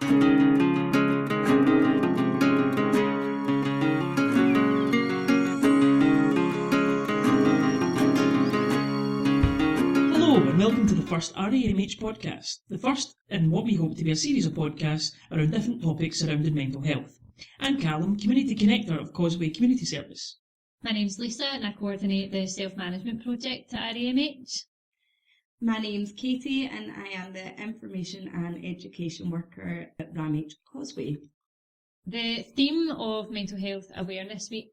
Hello and welcome to the first RAMH podcast, the first in what we hope to be a series of podcasts around different topics surrounding mental health. I'm Calum, Community Connector of Causeway Community Service. My name's Lisa and I coordinate the self-management project at RAMH. My name's Katie and I am the Information and Education Worker at RAMH Causeway. The theme of Mental Health Awareness Week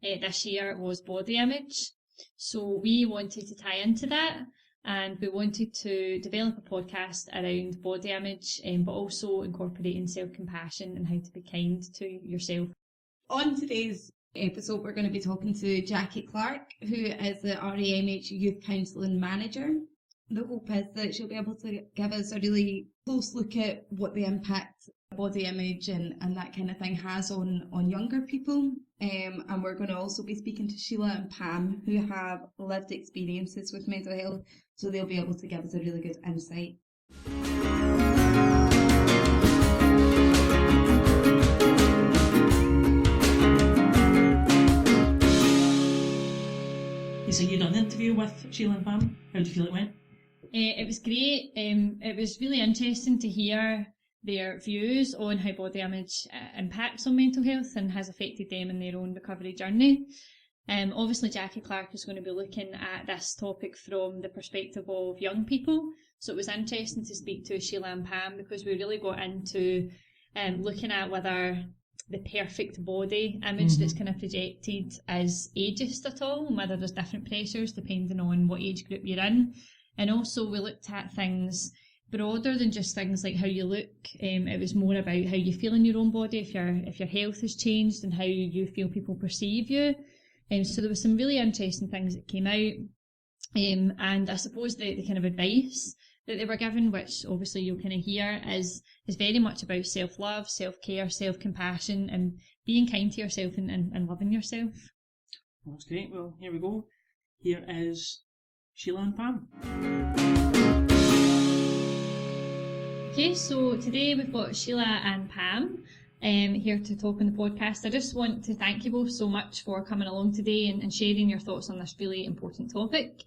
this year was body image. So we wanted to tie into that and we wanted to develop a podcast around body image but also incorporating self-compassion and how to be kind to yourself. On today's episode we're going to be talking to Jackie Clark, who is the RAMH Youth Counselling Manager. The hope is that she'll be able to give us a really close look at what the impact body image and that kind of thing has on younger people. And we're going to also be speaking to Shelia and Pam, who have lived experiences with mental health, so they'll be able to give us a really good insight. So you done an interview with Shelia and Pam? How did you feel it went? It was great. It was really interesting to hear their views on how body image impacts on mental health and has affected them in their own recovery journey. Obviously Jackie Clark is going to be looking at this topic from the perspective of young people, so it was interesting to speak to Shelia and Pam because we really got into looking at whether the perfect body image that's kind of projected is ageist at all, and whether there's different pressures depending on what age group you're in. And also we looked at things broader than just things like how you look. It was more about how you feel in your own body, if your health has changed and how you feel people perceive you. So there was some really interesting things that came out. And I suppose the kind of advice that they were given, which obviously you'll kind of hear, is very much about self-love, self-care, self-compassion and being kind to yourself and loving yourself. That's great. Well, here we go. Here is Shelia and Pam. Okay, so today we've got Shelia and Pam here to talk on the podcast. I just want to thank you both so much for coming along today and sharing your thoughts on this really important topic.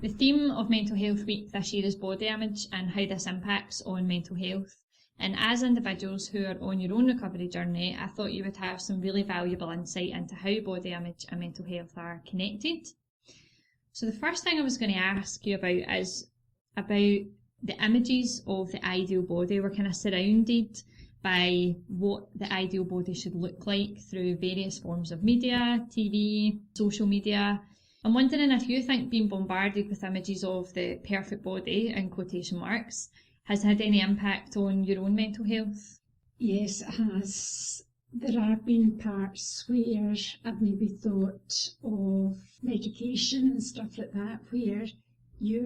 The theme of Mental Health Week this year is body image and how this impacts on mental health. And as individuals who are on your own recovery journey, I thought you would have some really valuable insight into how body image and mental health are connected. So the first thing I was going to ask you about is about the images of the ideal body. We're kind of surrounded by what the ideal body should look like through various forms of media, TV, social media. I'm wondering if you think being bombarded with images of the perfect body, in quotation marks, has had any impact on your own mental health? Yes, it has. There have been parts where I've maybe thought of medication and stuff like that, where you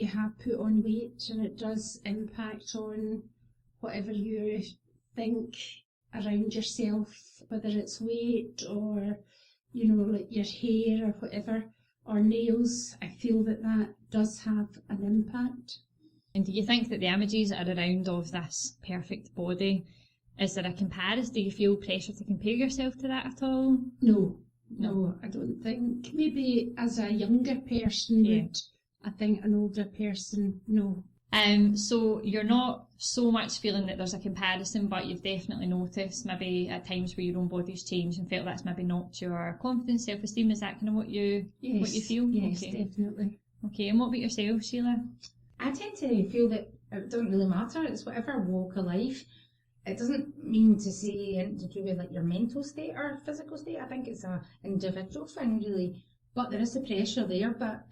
have put on weight and it does impact on whatever you think around yourself, whether it's weight or, like your hair or whatever, or nails. I feel that does have an impact. And do you think that the images that are around of this perfect body, is there a comparison? Do you feel pressure to compare yourself to that at all? No, I don't think. Maybe as a younger person would. I think an older person, no. So you're not so much feeling that there's a comparison, but you've definitely noticed maybe at times where your own body's changed and felt that's maybe not your confidence, self-esteem. Is that kind of what you feel? Yes, okay. Definitely. Okay, and what about yourself, Shelia? I tend to feel that it doesn't really matter. It's whatever walk of life. It doesn't mean to say anything to do with like your mental state or physical state. I think it's an individual thing really. But there is the pressure there. But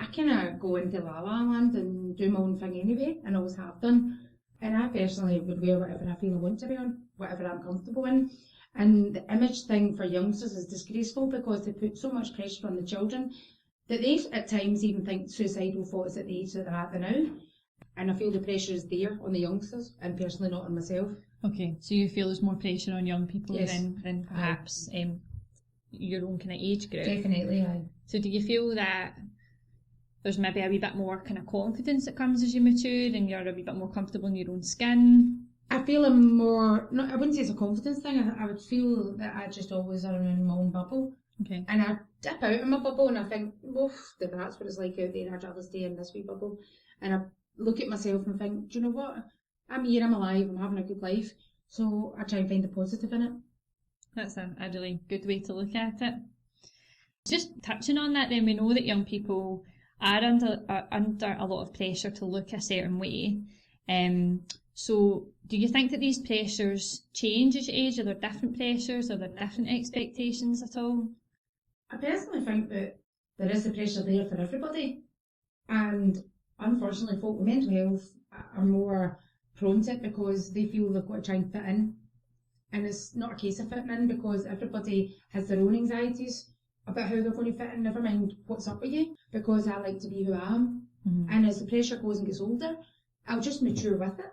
I kind of go into la la land and do my own thing anyway, and always have done. And I personally would wear whatever I feel I want to wear, whatever I'm comfortable in. And the image thing for youngsters is disgraceful because they put so much pressure on the children that they at times even think suicidal thoughts at the age that they're at now. And I feel the pressure is there on the youngsters and personally not on myself. Okay, so you feel there's more pressure on young people Yes. than perhaps your own kind of age group? Definitely, aye. So do you feel that there's maybe a wee bit more kind of confidence that comes as you mature and you're a wee bit more comfortable in your own skin? I feel I'm more, no, I wouldn't say it's a confidence thing. I would feel that I just always are in my own bubble. Okay. And I dip out of my bubble and I think, oof, that's what it's like out there. I'd rather stay in this wee bubble. And I look at myself and think, do you know what? I'm here, I'm alive, I'm having a good life. So I try and find the positive in it. That's a really good way to look at it. Just touching on that then, we know that young people are under a lot of pressure to look a certain way. So do you think that these pressures change as you age? Are there different pressures? Are there different expectations at all? I personally think that there is the pressure there for everybody. And unfortunately, folk with mental health are more prone to it because they feel they've got to try and fit in. And it's not a case of fitting in because everybody has their own anxieties about how they're going to fit in, never mind what's up with you, because I like to be who I am. Mm-hmm. And as the pressure goes and gets older, I'll just mature with it.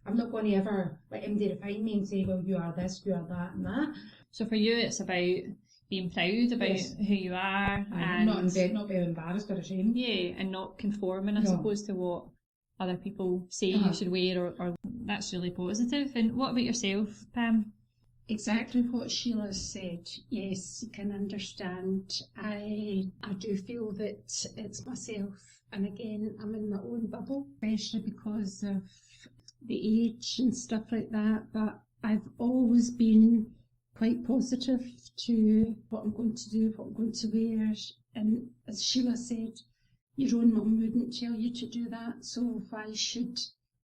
I'm not going to ever let anybody define me and say, well, you are this, you are that and that. So for you, it's about being proud about who you are. And not being embarrassed or ashamed. Yeah, and not conforming, I suppose, to what other people say you should wear, or that's really positive. And what about yourself, Pam? Exactly what Sheila said. Yes, you can understand. I do feel that it's myself, and again, I'm in my own bubble, especially because of the age and stuff like that. But I've always been quite positive to what I'm going to do, what I'm going to wear. And as Sheila said, your own mum wouldn't tell you to do that, so why should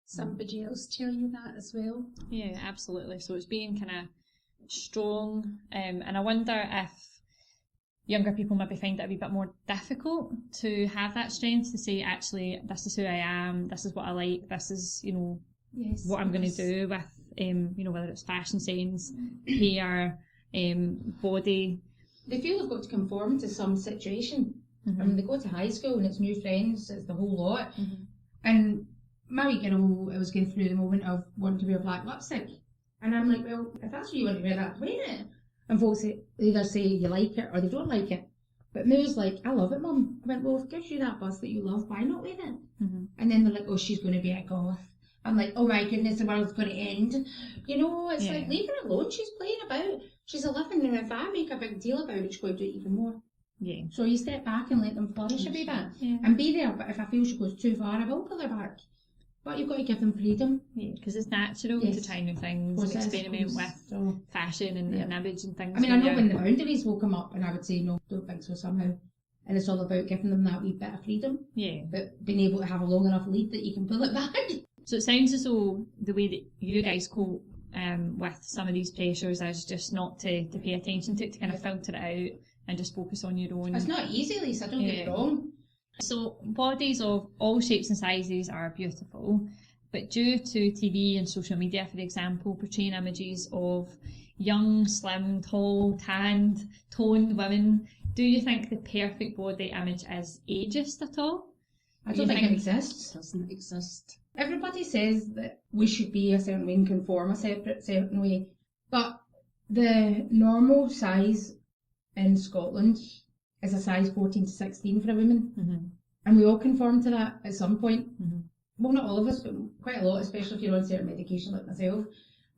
somebody else tell you that as well? Yeah, absolutely. So it's being kind of strong, and I wonder if younger people maybe find it a wee bit more difficult to have that strength to say, actually, this is who I am, this is what I like, this is, what I'm going to do with, whether it's fashion sense, hair, body. They feel they've got to conform to some situation. Mm-hmm. I mean, they go to high school and it's new friends, it's the whole lot. Mm-hmm. And my wee girl, I was going through the moment of wanting to wear black lipstick. And I'm like, well, if that's what you want to wear, that, wear it. And folks either say you like it or they don't like it. But Moo's like, I love it, Mum. I went, well, if it gives you that buzz that you love, why not wear it? Mm-hmm. And then they're like, oh, she's going to be a goth. I'm like, oh my goodness, the world's going to end. It's like, leave her alone. She's playing about. She's 11, and if I make a big deal about it, she's going to do it even more. Yeah. So you step back and let them flourish a wee bit and be there. But if I feel she goes too far, I will pull her back. But you've got to give them freedom. Yeah, because it's natural to try new things and experiment with fashion and image and things. I mean, I know when the boundaries will come up and I would say, no, don't think so somehow. And it's all about giving them that wee bit of freedom. Yeah. But being able to have a long enough lead that you can pull it back. So it sounds as though the way that you guys cope with some of these pressures is just not to pay attention to it, to kind of filter it out and just focus on your own. It's not easy, Lisa, don't get it wrong. So bodies of all shapes and sizes are beautiful, but due to TV and social media, for example, portraying images of young, slim, tall, tanned, toned women, do you think the perfect body image is ageist at all? I don't think it exists. It doesn't exist. Everybody says that we should be a certain way and conform a certain way, but the normal size in Scotland is a size 14 to 16 for a woman. Mm-hmm. And we all conform to that at some point. Mm-hmm. Well, not all of us, but quite a lot, especially if you're on certain medication like myself.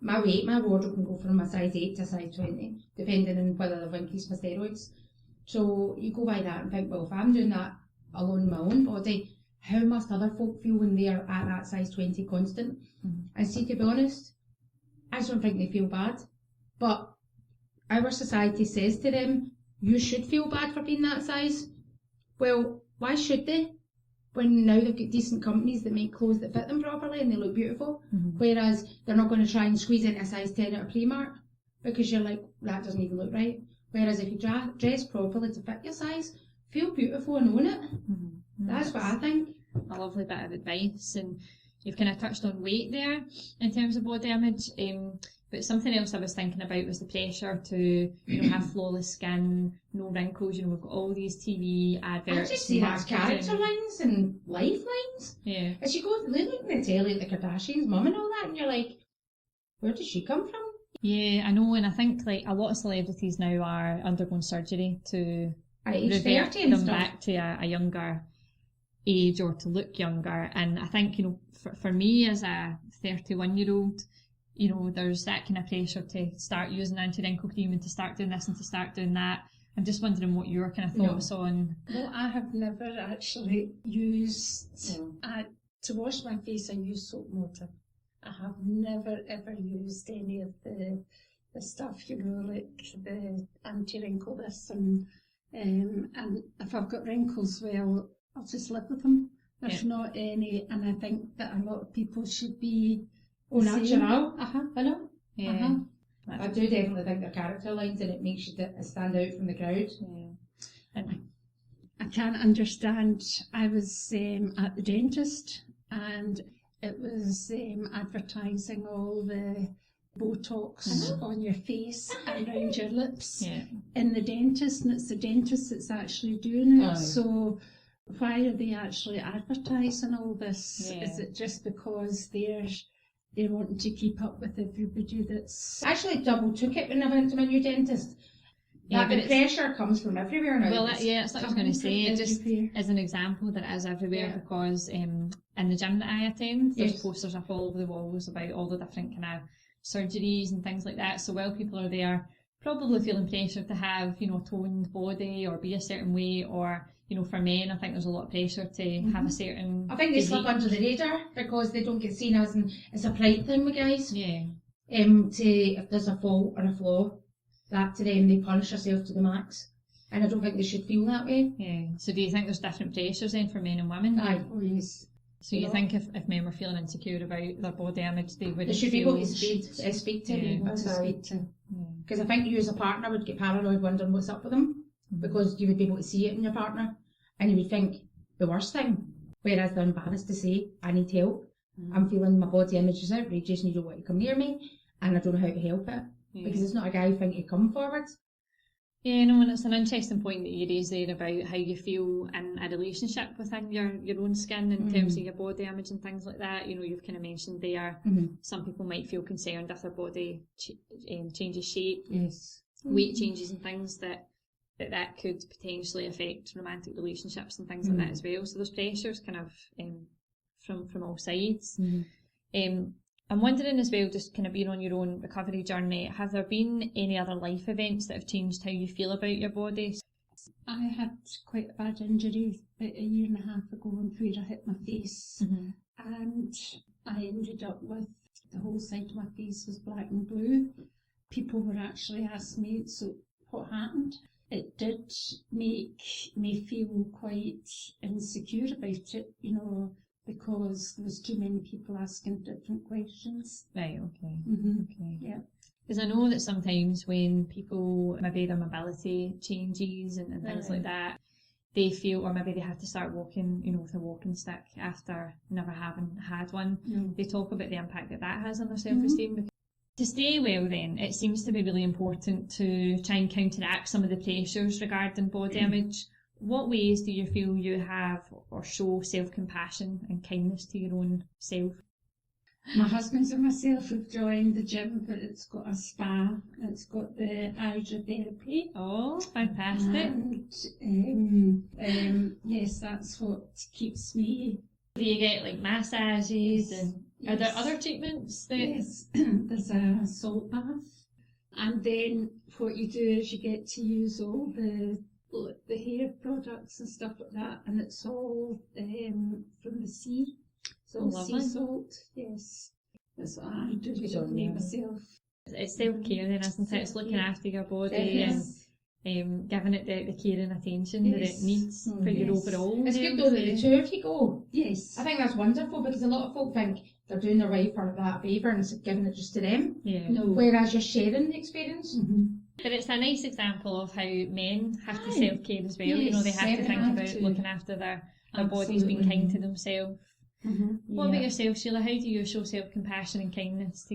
My wardrobe can go from a size 8 to a size 20, depending on whether they've increased my steroids. So you go by that and think, well, if I'm doing that alone in my own body, how must other folk feel when they are at that size 20 constant? Mm-hmm. And see, to be honest, I just don't think they feel bad. But our society says to them, you should feel bad for being that size. Well, why should they? When now they've got decent companies that make clothes that fit them properly and they look beautiful. Mm-hmm. Whereas they're not going to try and squeeze into a size 10 at a Primark because you're like, that doesn't even look right. Whereas if you dress properly to fit your size, feel beautiful and own it. Mm-hmm. That's what I think. A lovely bit of advice. And you've kind of touched on weight there in terms of body image. But something else I was thinking about was the pressure to, have flawless skin, no wrinkles. We've got all these TV adverts. I just see that as character lines and lifelines. Yeah. As you go looking at the telly, like the Kardashians' mum and all that, and you're like, where does she come from? Yeah, I know, and I think like a lot of celebrities now are undergoing surgery to revert them back to a younger age or to look younger. And I think, you know, for me as a 31-year-old, you know, there's that kind of pressure to start using anti-wrinkle cream and to start doing this and to start doing that. I'm just wondering what your kind of thoughts on. Well, I have never actually used, to wash my face I use soap and water. I have never ever used any of the stuff, you know, like the anti-wrinkle this and if I've got wrinkles, well, I'll just live with them. There's not any, and I think that a lot of people should be natural. I know. Yeah. I do definitely think they're character lines, and it makes you stand out from the crowd. Yeah. And I can't understand. I was at the dentist, and it was advertising all the Botox on your face and around your lips in the dentist, and it's the dentist that's actually doing it. So why are they actually advertising all this? Is it just because they're wanting to keep up with everybody that's... I actually double took it when I went to my new dentist. Yeah, the pressure comes from everywhere now. Well, that's what I was going to say. It just as an example that it is everywhere because in the gym that I attend, there's posters up all over the walls about all the different kind of surgeries and things like that. So while people are there probably feeling pressure to have, you know, a toned body or be a certain way, or, you know, for men, I think there's a lot of pressure to have a certain... I think they slip under the radar because they don't get seen as it's a pride thing with guys. Yeah. If there's a fault or a flaw, that to them, they punish themselves to the max. And I don't think they should feel that way. Yeah. So do you think there's different pressures then for men and women? Aye. Oh, yes. So you think if men were feeling insecure about their body image, they would... They should be able to speak to people. Because I think you as a partner would get paranoid wondering what's up with them, because you would be able to see it in your partner, and you would think the worst thing, whereas they're embarrassed to say, I need help, I'm feeling my body image is outrageous and you don't want to come near me, and I don't know how to help it, because it's not a guy thing to come forward. Yeah, no, and it's an interesting point that you raised there about how you feel in a relationship within your own skin in terms of your body image and things like that. You know, you've kind of mentioned there, some people might feel concerned if their body changes shape, weight changes and things that could potentially affect romantic relationships and things like that as well. So there's pressures kind of from all sides. I'm wondering as well, just kind of being on your own recovery journey, have there been any other life events that have changed how you feel about your body? I had quite a bad injury about a year and a half ago where I hit my face, and I ended up with the whole side of my face was black and blue. People were actually asking me, so what happened? It did make me feel quite insecure about it, you know, because there was too many people asking different questions. Right, okay. Okay. Yeah. Because I know that sometimes when people, maybe their mobility changes and things like that, they feel, or maybe they have to start walking, you know, with a walking stick after never having had one. They talk about the impact that has on their self-esteem. To stay well then, it seems to be really important to try and counteract some of the pressures regarding body image. What ways do you feel you have or show self-compassion and kindness to your own self? My husband and myself have joined the gym, but it's got a spa, it's got the hydrotherapy. Oh, fantastic. And yes, that's what keeps me. Do you get like massages and are there other treatments? Yes, there's a salt bath. And then what you do is you get to use all the hair products and stuff like that, and it's all from the sea. It's all sea salt, yes. That's what I do for myself. It's self-care then, isn't it? It's looking after your body and giving it the care and attention that it needs for your overall. It's good though that the two of you go. Yes. I think that's wonderful, because a lot of folk think they're doing their wife or that favour and giving it just to them. Yeah. No. Whereas you're sharing the experience. But it's a nice example of how men have to self-care as well. Yes, you know, they have to think about looking after their bodies, being kind to themselves. What about yourself, Sheila? How do you show self-compassion and kindness to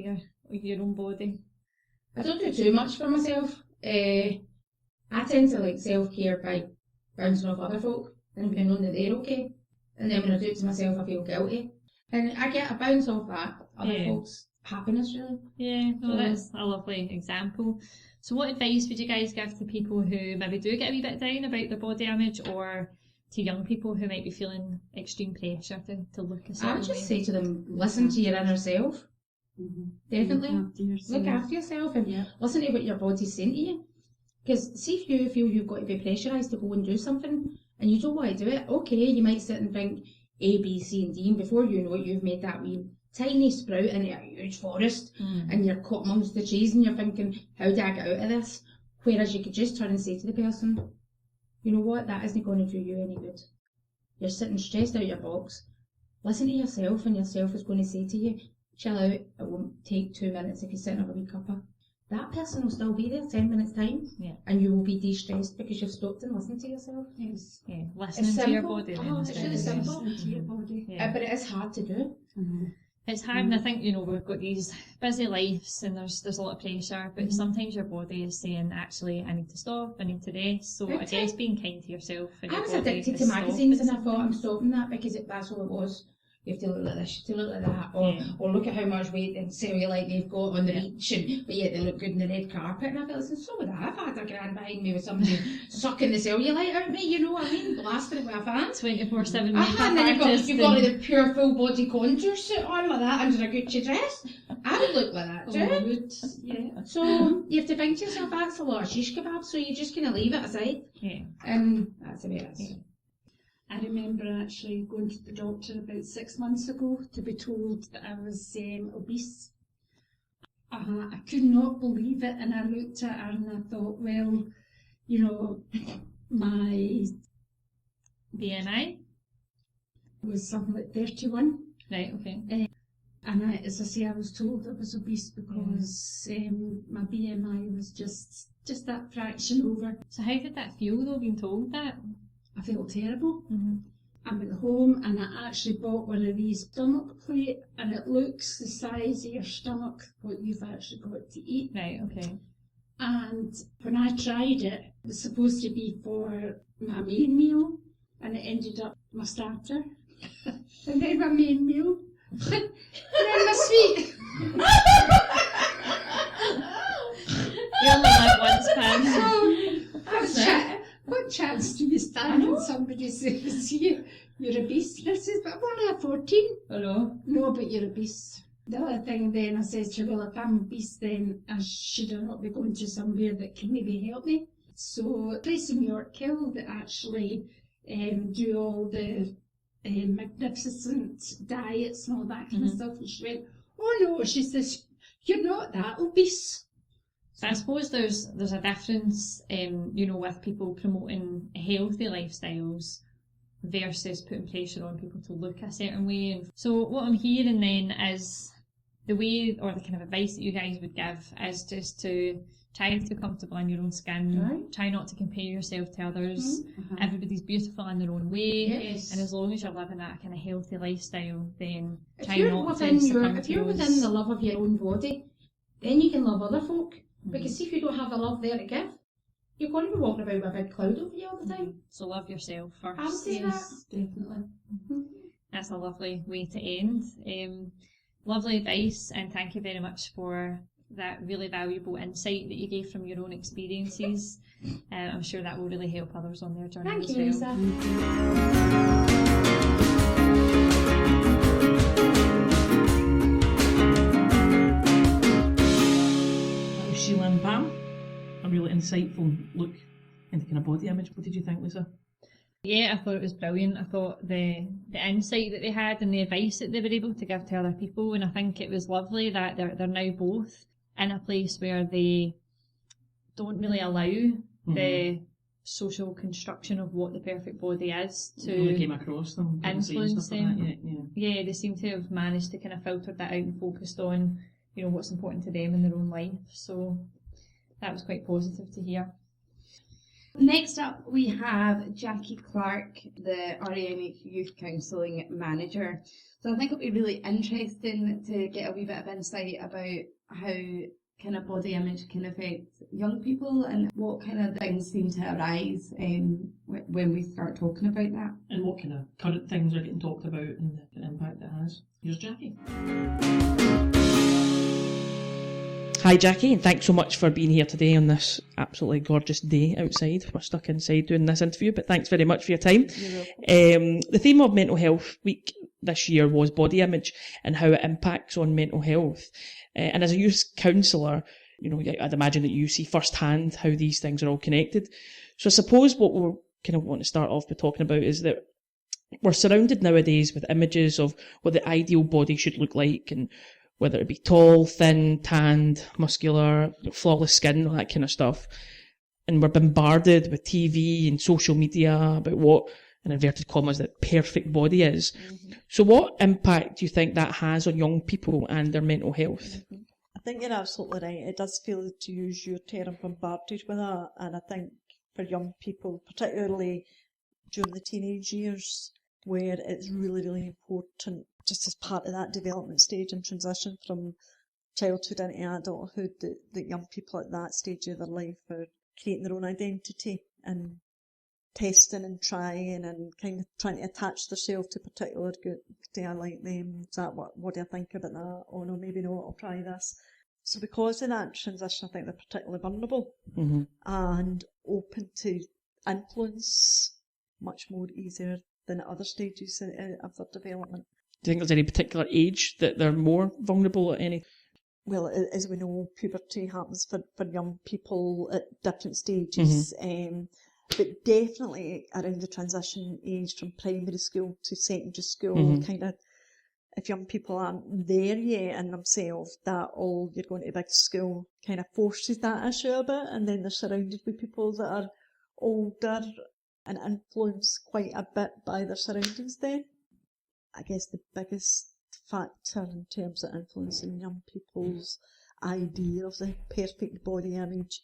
your own body? I don't do too much for myself. I tend to like self-care by bouncing off other folk and being known that they're okay. And then when I do it to myself, I feel guilty. And I get a bounce off that, other folks' happiness, really. Yeah, no, that's a lovely example. So what advice would you guys give to people who maybe do get a wee bit down about their body image, or to young people who might be feeling extreme pressure to look a certain I would just way? say to them, listen to your inner self. Definitely. Look after yourself and listen to what your body's saying to you. Because see if you feel you've got to be pressurised to go and do something and you don't want to do it, okay, you might sit and think A, B, C and D, and before you know it, you've made that wee tiny sprout in a huge forest and you're caught amongst the trees and you're thinking, how do I get out of this? Whereas you could just turn and say to the person, you know what, that isn't going to do you any good. You're sitting stressed out your box. Listen to yourself and yourself is going to say to you, chill out, it won't take 2 minutes if you sit and have a wee cuppa. That person will still be there 10 minutes time and you will be de-stressed because you've stopped and listened to yourself. Yes. Yeah, listening to your body. It's really simple. Listen to your body. But it is hard to do. It's hard, and I think, you know, we've got these busy lives and there's a lot of pressure, but sometimes your body is saying, actually, I need to stop, I need to rest. So I guess being kind to yourself and I your was body addicted to to magazines and I stop thought I'm stopping that because that's all it was. You have to look like this, you have to look like that, or look at how much weight and cellulite they've got on the beach, but yet they look good in the red carpet. And I felt, listen, so would I have had a grand behind me with somebody sucking the cellulite out of me, you know what I mean, blasting it with a fan. 24/7 makeup And then artist. you've got the pure full body contour suit on like that under a Gucci dress. I would look like that too. So you have to think to yourself, that's a lot of shish kebab, so you just kind of leave it aside. And that's the way it is. I remember actually going to the doctor about 6 months ago to be told that I was obese. I could not believe it, and I looked at her and I thought, well, you know, my BMI was something like 31. Right, okay. And as I say, I was told I was obese because my BMI was just that fraction over. So how did that feel though, being told that? I felt terrible. I went home and I actually bought one of these stomach plate, and it looks the size of your stomach, what you've actually got to eat. Right, okay. And when I tried it, it was supposed to be for my main meal, and it ended up my starter, and then my main meal, and then my sweet. You only live once, Pam. So, what chance do you stand when somebody says you're obese? And I says, but I'm only a 14. Oh no. No, but you're obese. The other thing then I says to her, well, if I'm obese, then I should not be going to somewhere that can maybe help me. So a place in York Hill that actually do all the magnificent diets and all that kind of stuff. And she went, oh no, she says, you're not that obese. So I suppose there's a difference, you know, with people promoting healthy lifestyles versus putting pressure on people to look a certain way. And so what I'm hearing then is the way or the kind of advice that you guys would give is just to try to be comfortable in your own skin, try not to compare yourself to others. Everybody's beautiful in their own way, and as long as you're living that kind of healthy lifestyle, then try not to succumb if you're within the love of your own body, then you can love other folk. Because if you don't have the love there to give, you're going to be walking about with a big cloud over you all the time. So love yourself first. I would say that. Definitely. That's a lovely way to end. Lovely advice, and thank you very much for that really valuable insight that you gave from your own experiences. I'm sure that will really help others on their journey Thank as you, well. Lisa. Shelia and Pam, a really insightful look into kind of body image. What did you think, Lisa? Yeah, I thought it was brilliant. I thought the insight that they had and the advice that they were able to give to other people, and I think it was lovely that they're now both in a place where they don't really allow the social construction of what the perfect body is to really came across them, influence them. Like that, yeah, they seem to have managed to kind of filter that out and focused on, you know, what's important to them in their own life. So that was quite positive to hear. Next up, we have Jackie Clark, the RAMH Youth Counselling Manager. So I think it'll be really interesting to get a wee bit of insight about how kind of body image can affect young people and what kind of things seem to arise when we start talking about that. And what kind of current things are getting talked about and the impact it has. Here's Jackie. Hi Jackie, and thanks so much for being here today on this absolutely gorgeous day outside. We're stuck inside doing this interview, but thanks very much for your time. The theme of Mental Health Week this year was body image and how it impacts on mental health. And as a youth counsellor, I'd imagine that you see firsthand how these things are all connected. So I suppose what we're kind of want to start off by talking about is that we're surrounded nowadays with images of what the ideal body should look like, and whether it be tall, thin, tanned, muscular, flawless skin, all that kind of stuff. And we're bombarded with TV and social media about what, in inverted commas, that perfect body is. Mm-hmm. So what impact do you think that has on young people and their mental health? Mm-hmm. I think you're absolutely right. It does feel, to use your term, bombarded with that. And I think for young people, particularly during the teenage years, where it's really, really important, just as part of that development stage and transition from childhood into adulthood, that young people at that stage of their life are creating their own identity and testing and trying and kind of trying to attach themselves to a particular group. Do I like them? Is that what do I think about that? Oh no, maybe not, I'll try this. So because of that transition, I think they're particularly vulnerable and open to influence much more easier than at other stages of their development. Do you think there's any particular age that they're more vulnerable at any? Well, as we know, puberty happens for young people at different stages, but definitely around the transition age from primary school to secondary school, kind of, if young people aren't there yet in themselves, that all you're going to big school kind of forces that issue a bit, and then they're surrounded with people that are older and influenced quite a bit by their surroundings then. I guess the biggest factor in terms of influencing young people's idea of the perfect body image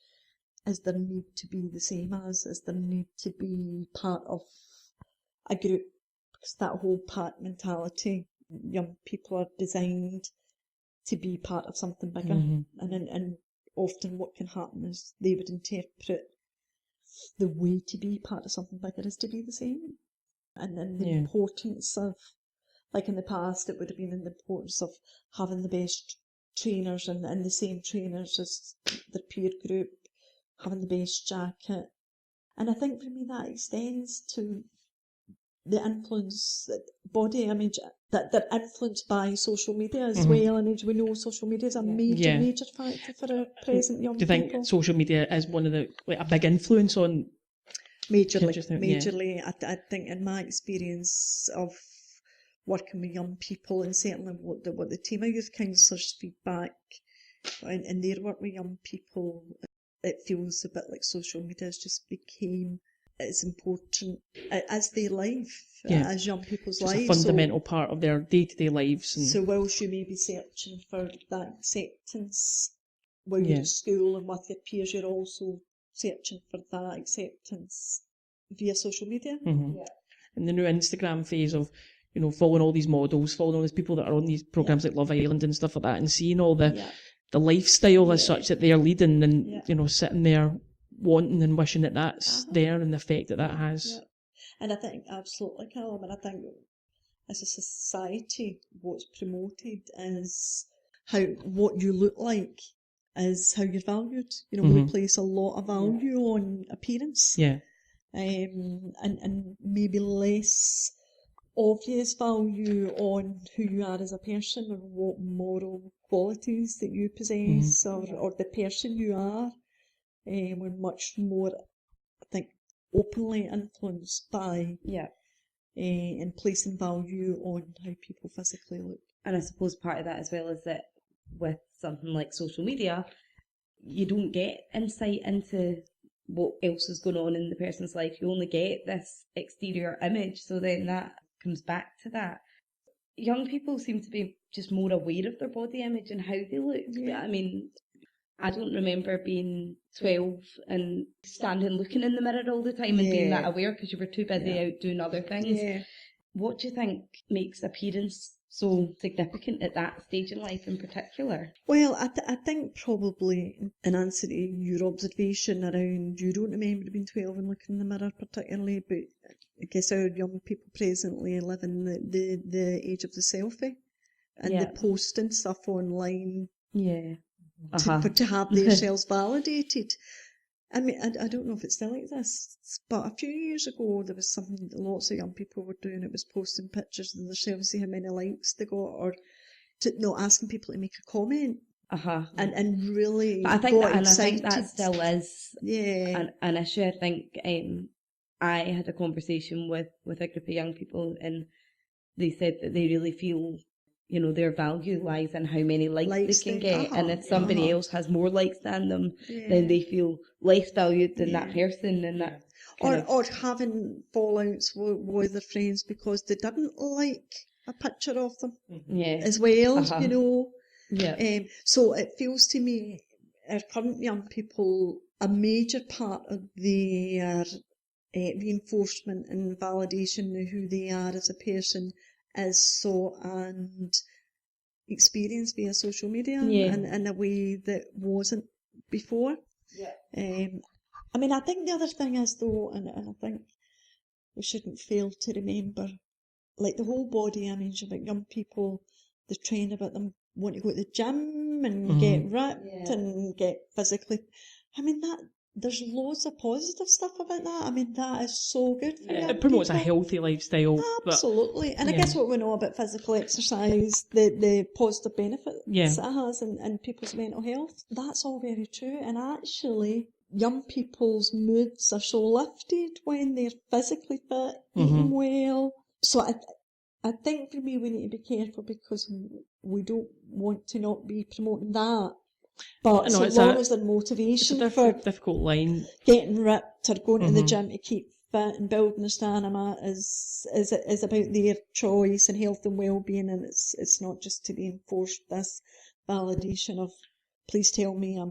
is their need to be the same as, is their need to be part of a group, because that whole pack mentality, young people are designed to be part of something bigger, and often what can happen is they would interpret the way to be part of something bigger is to be the same, and then the importance of, like in the past, it would have been in the importance of having the best trainers and the same trainers as their peer group, having the best jacket. And I think for me that extends to the influence, body image, that they're influenced by social media as well. And as we know, social media is a major factor for our present young people. Do you think social media is one of the, a big influence on? Majorly. I think in my experience of working with young people, and certainly what the team of youth counsellors feedback in their work with young people, it feels a bit like social media has just became as important as their life, as young people's lives. It's a fundamental part of their day-to-day lives. And so whilst you may be searching for that acceptance while you're at school and with your peers, you're also searching for that acceptance via social media. And the new Instagram phase of, following all these models, following all these people that are on these programs like Love Island and stuff like that, and seeing all the lifestyle as such that they're leading, and sitting there wanting and wishing that that's there, and the effect that has. And I think absolutely, Calum, and I think as a society, what's promoted is what you look like is how you're valued. We place a lot of value on appearance, and maybe less obvious value on who you are as a person, or what moral qualities that you possess, or the person you are. We're much more, I think, openly influenced by and placing value on how people physically look. And I suppose part of that as well is that with something like social media, you don't get insight into what else is going on in the person's life. You only get this exterior image, so then that comes back to that. Young people seem to be just more aware of their body image and how they look. I mean, I don't remember being 12 and standing looking in the mirror all the time and being that aware because you were too busy out doing other things. What do you think makes appearance so significant at that stage in life in particular? Well, I think probably in answer to your observation around, you don't remember being 12 and looking in the mirror particularly, but I guess our young people presently live in the age of the selfie and the posting stuff online. to have themselves validated. I mean, I don't know if it's still like this, but a few years ago there was something that lots of young people were doing. It was posting pictures of themselves, see how many likes they got, or asking people to make a comment. And really but I think got excited. I think that still is an issue. I think I had a conversation with a group of young people, and they said that they really feel, their value lies in how many likes they can get, and if somebody else has more likes than them, then they feel less valued than that person, and that or having fallouts with their friends because they didn't like a picture of them as well, so it feels to me our current young people, a major part of their reinforcement and validation of who they are as a person is sought and experienced via social media in a way that wasn't before. I mean, I think the other thing is though, and I think we shouldn't fail to remember, like the whole body image about young people, the trend about them wanting to go to the gym and get ripped and get physically. I mean, there's loads of positive stuff about that. I mean, that is so good for young it promotes people. a healthy lifestyle. Absolutely. And I guess what we know about physical exercise, the positive benefits it has in people's mental health, that's all very true. And actually, young people's moods are so lifted when they're physically fit, eating well. So I think for me we need to be careful because we don't want to not be promoting that. But so long as their motivation for difficult line, getting ripped or going to the gym to keep fit and building their stamina is about their choice and health and well-being, and it's not just to reinforce this validation of please tell me I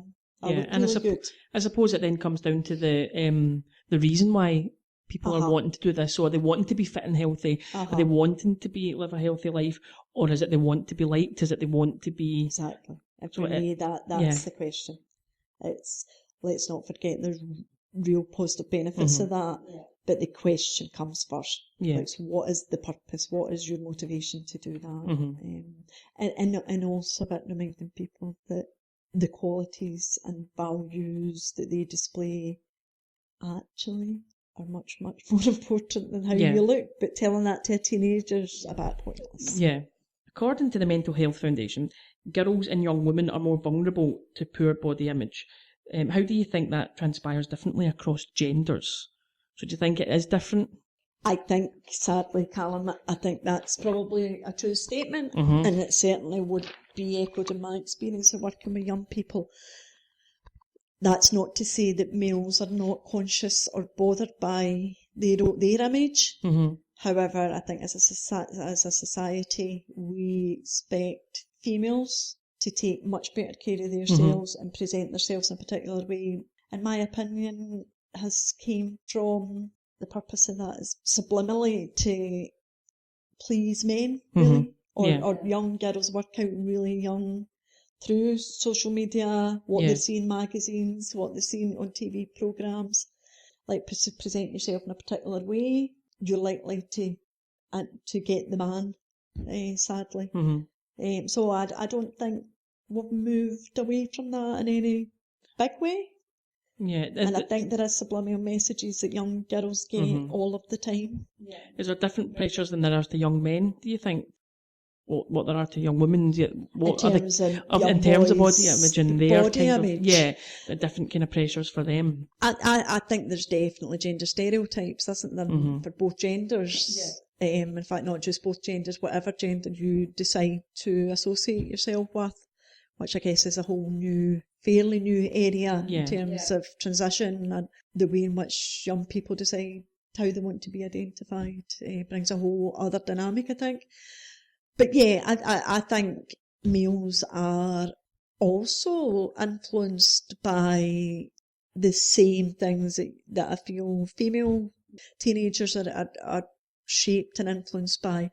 look really good. I suppose it then comes down to the reason why people are wanting to do this. So are they wanting to be fit and healthy? Are they wanting to live a healthy life? Or is it they want to be liked? Is it they want to be... Exactly. And for me, that's the question. Let's not forget there's real positive benefits of that. But the question comes first. Like, what is the purpose? What is your motivation to do that? And also about reminding people that the qualities and values that they display actually are much, much more important than how you look. But telling that to a teenager is a bit pointless. Yeah. According to the Mental Health Foundation, girls and young women are more vulnerable to poor body image. How do you think that transpires differently across genders? So do you think it is different? I think, sadly, Calum, I think that's probably a true statement, and it certainly would be echoed in my experience of working with young people. That's not to say that males are not conscious or bothered by their image. However, I think as a society, we expect females to take much better care of themselves and present themselves in a particular way. In my opinion, has came from the purpose of that is subliminally to please men, really, or young girls work out really young through social media, what they see in magazines, what they see on TV programmes. Like present yourself in a particular way, you're likely to get the man, sadly. So I don't think we've moved away from that in any big way. And I think there are subliminal messages that young girls get all of the time. Is there different pressures than there are to young men, do you think? What there are to young women? In terms of body image and their body image. Different kind of pressures for them. I think there's definitely gender stereotypes, isn't there, for both genders? In fact, not just both genders, whatever gender you decide to associate yourself with, which I guess is a whole fairly new area in terms of transition, and the way in which young people decide how they want to be identified brings a whole other dynamic, I think. But I think males are also influenced by the same things that I feel female teenagers are shaped and influenced by.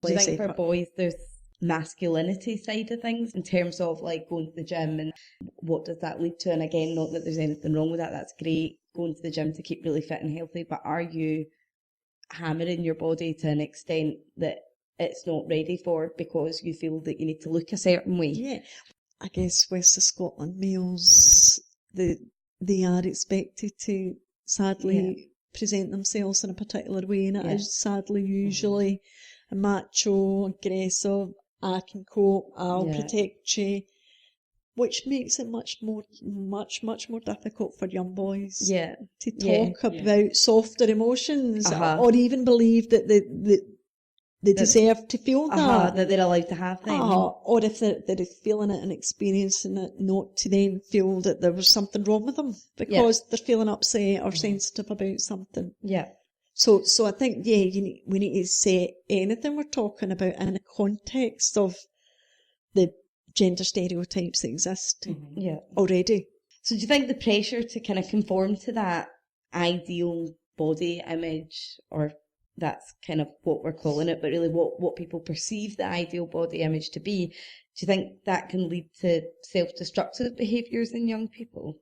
Do you think for boys there's masculinity side of things in terms of like going to the gym, and what does that lead to? And again, not that there's anything wrong with that, that's great, going to the gym to keep really fit and healthy, but are you hammering your body to an extent that it's not ready for because you feel that you need to look a certain way? I guess West of Scotland males, they are expected to sadly present themselves in a particular way, and it is sadly usually a macho, aggressive, I can cope, I'll protect you, which makes it much more difficult for young boys to talk about softer emotions, or even believe that they deserve to feel that they're allowed to have them. Or if they're feeling it and experiencing it, not to then feel that there was something wrong with them because they're feeling upset or sensitive about something. Yeah. So I think, we need to say anything we're talking about in the context of the gender stereotypes that exist already. So do you think the pressure to kind of conform to that ideal body image, or that's kind of what we're calling it, but really what people perceive the ideal body image to be, do you think that can lead to self-destructive behaviours in young people?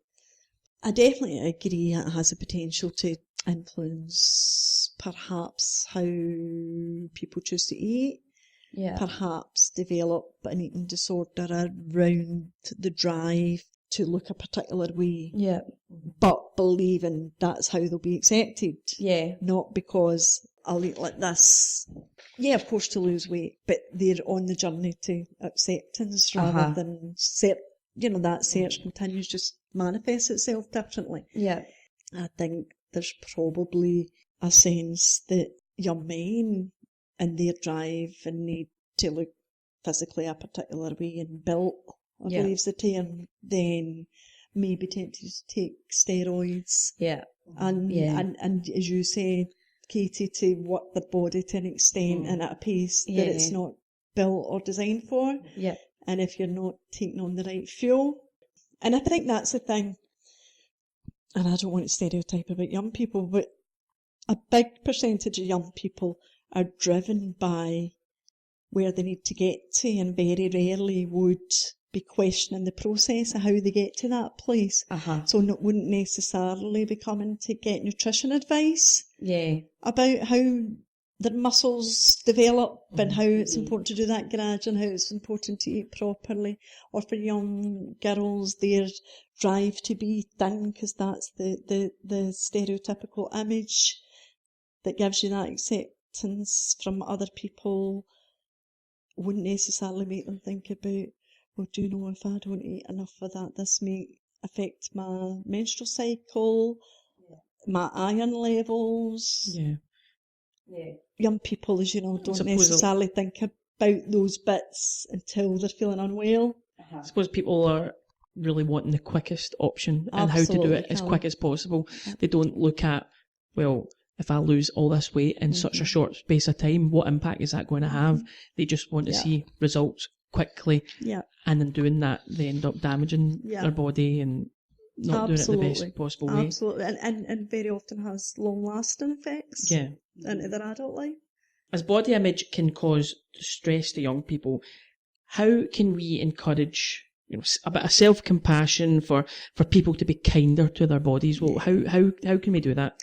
I definitely agree it has a potential to influence perhaps how people choose to eat, perhaps develop an eating disorder around the drive to look a particular way, but believing that's how they'll be accepted, not because I'll eat like this, of course to lose weight, but they're on the journey to acceptance rather than that search continues, just manifests itself differently. I think there's probably a sense that young men in their drive and need to look physically a particular way and built, I believe's the term, then may be tempted to take steroids. And as you say, Katie, to work their body to an extent and at a pace that it's not built or designed for. And if you're not taking on the right fuel. And I think that's the thing, and I don't want to stereotype about young people, but a big percentage of young people are driven by where they need to get to, and very rarely would be questioning the process of how they get to that place. So wouldn't necessarily be coming to get nutrition advice about how their muscles develop and how it's important to do that gradually and how it's important to eat properly. Or for young girls, their drive to be thin, because that's the stereotypical image that gives you that acceptance from other people, wouldn't necessarily make them think about, well, do you know, if I don't eat enough of that, this may affect my menstrual cycle, my iron levels. Young people, as you know, don't necessarily think about those bits until they're feeling unwell. I suppose people are really wanting the quickest option and how to do it as quick as possible. They don't look at, well, if I lose all this weight in such a short space of time, what impact is that going to have? They just want to see results quickly. And in doing that, they end up damaging their body and not doing it the best possible way. Absolutely. And very often has long-lasting effects into their adult life. As body image can cause distress to young people, how can we encourage a bit of self-compassion for people to be kinder to their bodies? Well, how can we do that?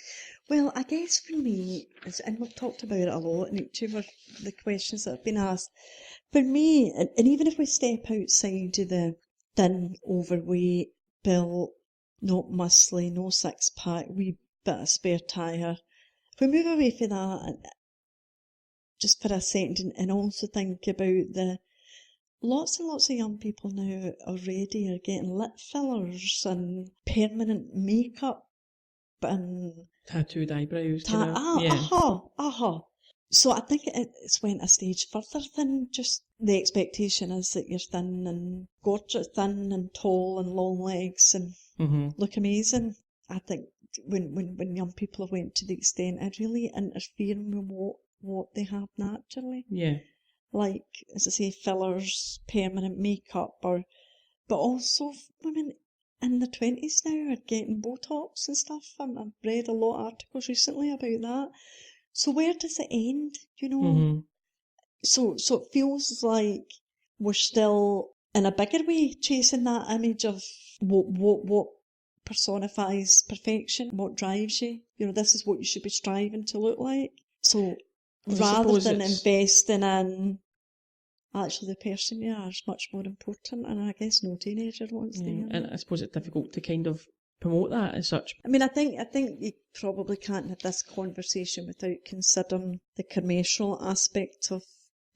Well, I guess for me, and we've talked about it a lot in each of the questions that have been asked, for me, and even if we step outside of the thin, overweight, built, not muscly, no six-pack, wee bit of spare tyre, if we move away from that, just for a second, and also think about the lots and lots of young people now already are getting lip fillers and permanent makeup and tattooed eyebrows. So I think it's went a stage further than just the expectation is that you're thin and gorgeous, thin and tall and long legs and look amazing. I think when young people have went to the extent of really interfering with what they have naturally. Like, as I say, fillers, permanent makeup, but also women in their 20s now are getting Botox and stuff. I've read a lot of articles recently about that. So where does it end, So it feels like we're still, in a bigger way, chasing that image of what personifies perfection, what drives you. This is what you should be striving to look like. So rather than investing in actually the person you are is much more important, and I guess no teenager wants to hear And that. I suppose it's difficult to kind of promote that as such. I mean, I think you probably can't have this conversation without considering the commercial aspect of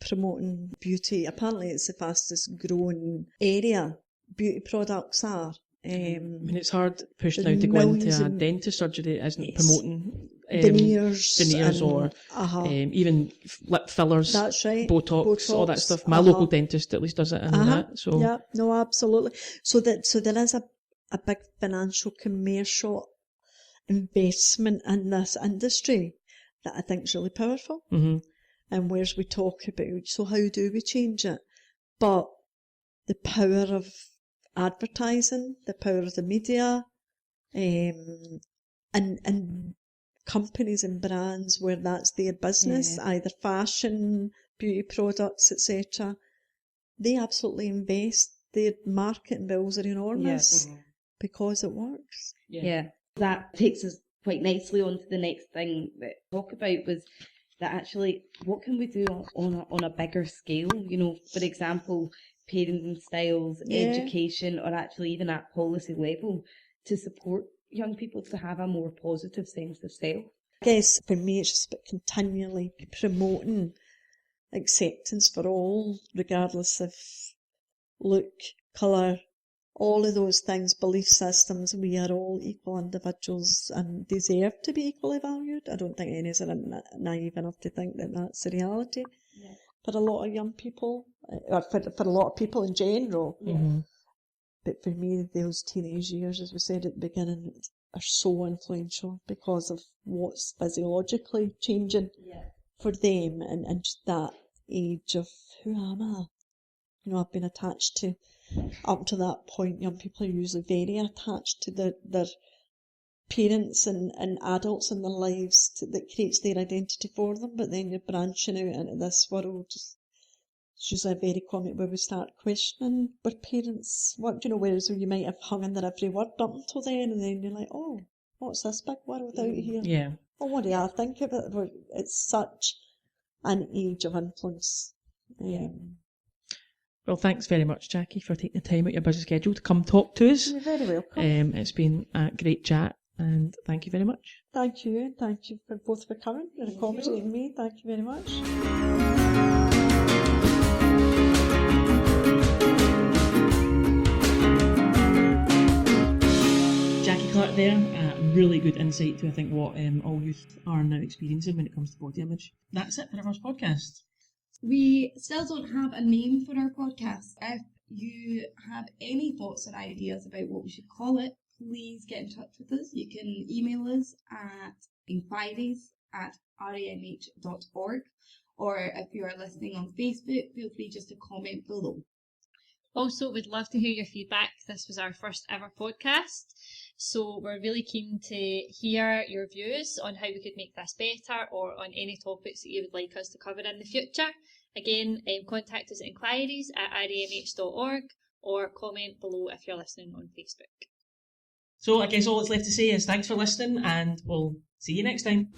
promoting beauty. Apparently it's the fastest growing area beauty products are. I mean, it's hard push there's now to go into millions a of- dentist surgery that isn't Yes. promoting veneers and, or even lip fillers, that's right. Botox, all that Botox, stuff. My local dentist at least does it and that. So yeah, no, absolutely. So there is a big financial commercial investment in this industry that I think is really powerful. Mm-hmm. And whereas we talk about, so how do we change it? But the power of advertising, the power of the media, and companies and brands where that's their business, either fashion, beauty products, etc. They absolutely invest. Their marketing bills are enormous because it works. Yeah, that takes us quite nicely on to the next thing that I talk about was that actually what can we do on a bigger scale? You know, for example, parenting styles, education, or actually even at policy level to support young people to have a more positive sense of self. I guess for me it's just about continually promoting acceptance for all, regardless of look, colour, all of those things, belief systems. We are all equal individuals and deserve to be equally valued. I don't think any of us are naive enough to think that that's the reality. Yeah. For a lot of young people, or for a lot of people in general. Mm-hmm. But for me, those teenage years, as we said at the beginning, are so influential because of what's physiologically changing for them, and just that age of who am I? You know, I've been attached to, up to that point, young people are usually very attached to their parents and adults in their lives that creates their identity for them, but then you're branching out into this world. It's usually a very common where we start questioning our parents, whereas you might have hung in their every word up until then, and then you're like, oh, what's this big world out here? Yeah. Oh, what do I think of it? It's such an age of influence. Well, thanks very much, Jackie, for taking the time out your busy schedule to come talk to us. You're very welcome. It's been a great chat, and thank you very much. Thank you, and thank you both for coming and accommodating me. Thank you very much. Jackie Clark there, really good insight to I think what all youth are now experiencing when it comes to body image. That's it for our first podcast. We still don't have a name for our podcast. If you have any thoughts or ideas about what we should call it, please get in touch with us. You can email us at inquiries@ramh.org, or if you are listening on Facebook, feel free just to comment below. Also, we'd love to hear your feedback. This was our first ever podcast, so we're really keen to hear your views on how we could make this better, or on any topics that you would like us to cover in the future. Again, contact us at inquiries@ramh.org, or comment below if you're listening on Facebook. So I guess all that's left to say is thanks for listening, and we'll see you next time.